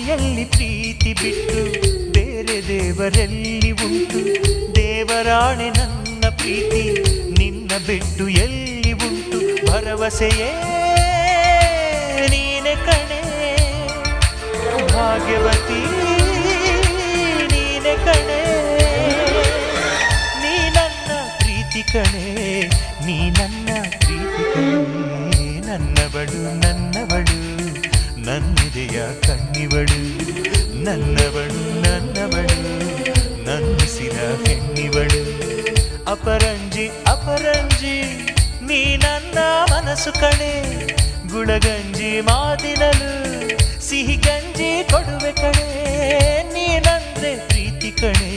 ಭೂಮಿಯಲ್ಲಿ ಪ್ರೀತಿ ಬಿಟ್ಟು ಬೇರೆ ದೇವರೆಲ್ಲಿ ಉಂಟು? ದೇವರಾಣೆ ನನ್ನ ಪ್ರೀತಿ ನಿನ್ನ ಬಿಟ್ಟು ಎಲ್ಲಿ ಉಂಟು? ಭರವಸೆಯೇ ನೀನೆ ಕಣೆ ಭಾಗ್ಯವತಿ, ನೀನೆ ಕಣೆ, ನೀ ನನ್ನ ಪ್ರೀತಿ ಕಣೆ, ನೀ ನನ್ನ ಪ್ರೀತಿ ಕಣೆ. ನನ್ನವಳು ನನ್ನವಳು ನನ್ನಿದೆಯ ಕಣ್ಣಿವಳು, ನನ್ನವಳು ನನ್ನವಳು ನನ್ನಿಸಿದ ಹೆಣ್ಣಿವಳು. ಅಪರಂಜಿ ಅಪರಂಜಿ ನೀ ನನ್ನ ಮನಸ್ಸು ಕಣೆ, ಗುಳಗಂಜಿ ಮಾತಿನಲು ಸಿಹಿ ಗಂಜಿ ಕೊಡುವೆ ಕಣೆ, ನೀನಂದ್ರೆ ಪ್ರೀತಿ ಕಣೆ.